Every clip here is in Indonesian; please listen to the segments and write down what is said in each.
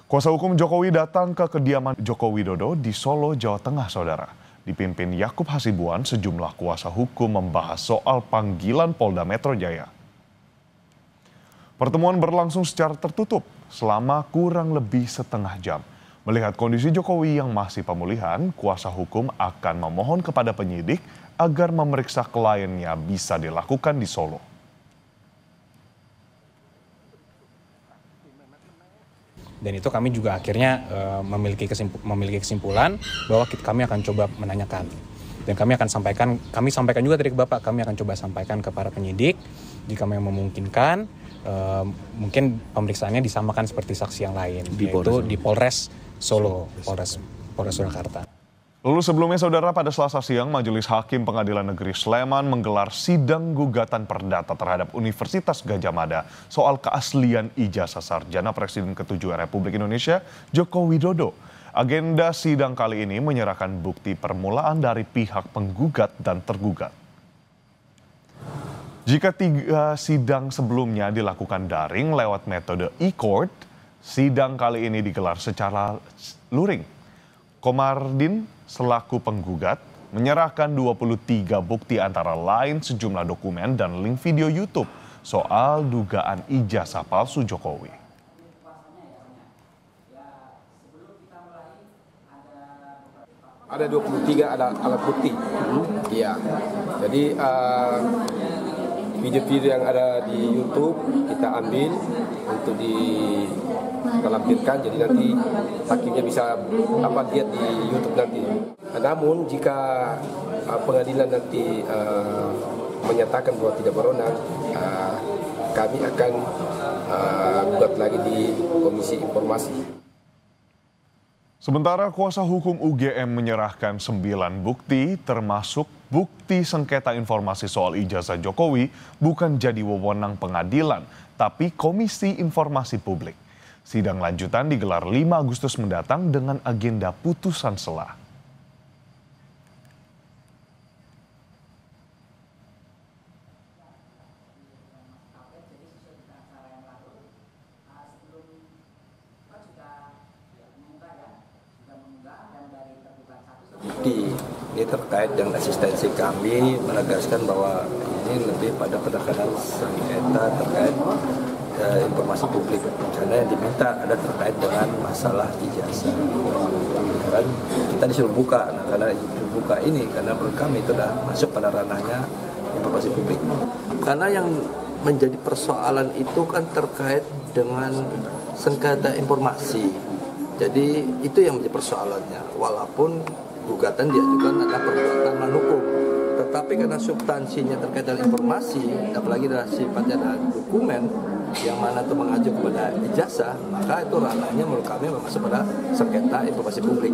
Kuasa hukum Jokowi datang ke kediaman Joko Widodo di Solo, Jawa Tengah, saudara. Dipimpin Yakub Hasibuan, sejumlah kuasa hukum membahas soal panggilan Polda Metro Jaya. Pertemuan berlangsung secara tertutup selama kurang lebih setengah jam. Melihat kondisi Jokowi yang masih pemulihan, kuasa hukum akan memohon kepada penyidik agar memeriksa kliennya bisa dilakukan di Solo. Dan itu kami juga akhirnya memiliki kesimpulan bahwa kami akan coba menanyakan. Dan kami sampaikan juga tadi ke Bapak, kami akan coba sampaikan ke para penyidik jika memang memungkinkan, mungkin pemeriksaannya disamakan seperti saksi yang lain, yaitu di Polres Solo, Polres Surakarta. Lalu sebelumnya saudara, pada Selasa siang Majelis Hakim Pengadilan Negeri Sleman menggelar sidang gugatan perdata terhadap Universitas Gadjah Mada soal keaslian ijazah sarjana Presiden ke-7 Republik Indonesia Joko Widodo. Agenda sidang kali ini menyerahkan bukti permulaan dari pihak penggugat dan tergugat. Jika 3 sidang sebelumnya dilakukan daring lewat metode e-court, sidang kali ini digelar secara luring. Komarudin selaku penggugat menyerahkan 23 bukti antara lain sejumlah dokumen dan link video YouTube soal dugaan ijazah palsu Jokowi. Ada 23 ada alat bukti. Iya. Jadi video-video yang ada di YouTube kita ambil untuk ditampilkan, jadi nanti hakimnya bisa lihat di YouTube nanti. Namun jika pengadilan nanti menyatakan bahwa tidak berwenang, kami akan gugat lagi di Komisi Informasi. Sementara kuasa hukum UGM menyerahkan 9 bukti termasuk bukti sengketa informasi soal ijazah Jokowi bukan jadi wewenang pengadilan, tapi Komisi Informasi Publik. Sidang lanjutan digelar 5 Agustus mendatang dengan agenda putusan sela. Ini terkait dengan eksistensi kami menegaskan bahwa ini lebih pada pendekatan sengketa terkait informasi publik, karena yang diminta ada terkait dengan masalah ijazah. Kan kita disuruh buka, karena buka ini karena menurut kami itu sudah masuk pada ranahnya informasi publik. Karena yang menjadi persoalan itu kan terkait dengan sengketa informasi. Jadi itu yang menjadi persoalannya, walaupun gugatan diajukan adalah perbuatan melawan hukum, tetapi karena substansinya terkait dengan informasi, apalagi dari sifatnya ada dokumen yang mana itu mengacu kepada ijazah, maka itu ranahnya menurut kami masuk pada sengketa informasi publik.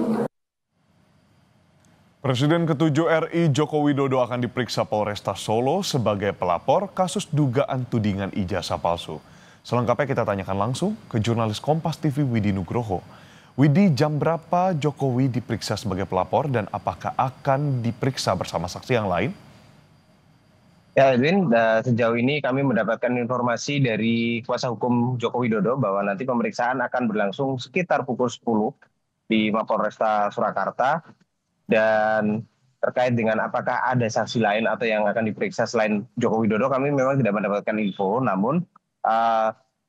Presiden ke-7 RI Joko Widodo akan diperiksa Polresta Solo sebagai pelapor kasus dugaan tudingan ijazah palsu. Selengkapnya kita tanyakan langsung ke jurnalis Kompas TV Widi Nugroho. Widi, jam berapa Jokowi diperiksa sebagai pelapor dan apakah akan diperiksa bersama saksi yang lain? Ya, Edwin, sejauh ini kami mendapatkan informasi dari kuasa hukum Joko Widodo bahwa nanti pemeriksaan akan berlangsung sekitar pukul 10 di Mapolresta Surakarta. Dan terkait dengan apakah ada saksi lain atau yang akan diperiksa selain Joko Widodo, kami memang tidak mendapatkan info. Namun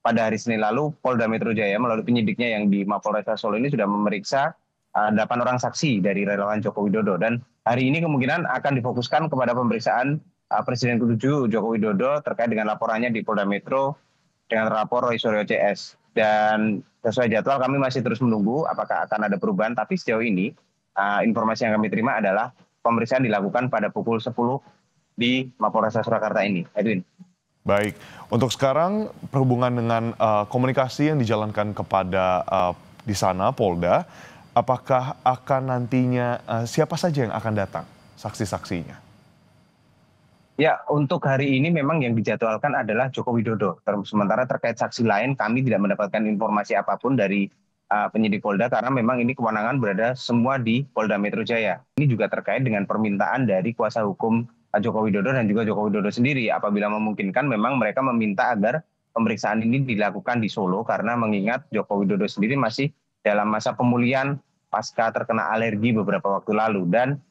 pada hari Senin lalu, Polda Metro Jaya melalui penyidiknya yang di Mapolresta Solo ini sudah memeriksa 8 orang saksi dari relawan Joko Widodo. Dan hari ini kemungkinan akan difokuskan kepada pemeriksaan Presiden ke-7 Joko Widodo terkait dengan laporannya di Polda Metro dengan rapor Roy Suryo CS. Dan sesuai jadwal kami masih terus menunggu apakah akan ada perubahan. Tapi sejauh ini informasi yang kami terima adalah pemeriksaan dilakukan pada pukul 10 di Mapolresta Surakarta ini. Edwin. Baik, untuk sekarang berhubungan dengan komunikasi yang dijalankan kepada di sana Polda, apakah akan nantinya siapa saja yang akan datang saksi-saksinya? Ya, untuk hari ini memang yang dijadwalkan adalah Joko Widodo. Sementara terkait saksi lain kami tidak mendapatkan informasi apapun dari penyidik Polda karena memang ini kewenangan berada semua di Polda Metro Jaya. Ini juga terkait dengan permintaan dari kuasa hukum Joko Widodo dan juga Joko Widodo sendiri. Apabila memungkinkan memang mereka meminta agar pemeriksaan ini dilakukan di Solo karena mengingat Joko Widodo sendiri masih dalam masa pemulihan pasca terkena alergi beberapa waktu lalu. Dan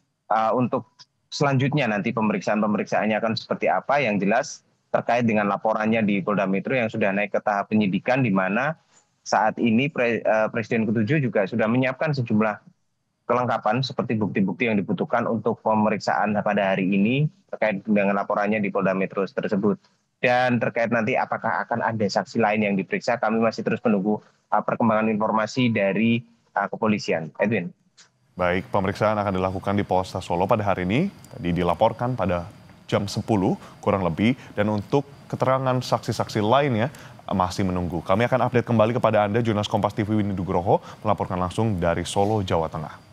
untuk selanjutnya nanti pemeriksaan-pemeriksaannya akan seperti apa, yang jelas terkait dengan laporannya di Polda Metro yang sudah naik ke tahap penyidikan, di mana saat ini Presiden ke-7 juga sudah menyiapkan sejumlah kelengkapan seperti bukti-bukti yang dibutuhkan untuk pemeriksaan pada hari ini terkait dengan laporannya di Polda Metro tersebut. Dan terkait nanti apakah akan ada saksi lain yang diperiksa, kami masih terus menunggu perkembangan informasi dari kepolisian. Edwin. Baik, pemeriksaan akan dilakukan di Polresta Solo pada hari ini. Tadi dilaporkan pada jam 10 kurang lebih, dan untuk keterangan saksi-saksi lainnya masih menunggu. Kami akan update kembali kepada Anda. Jurnalis Kompas TV Winnie Nugroho melaporkan langsung dari Solo, Jawa Tengah.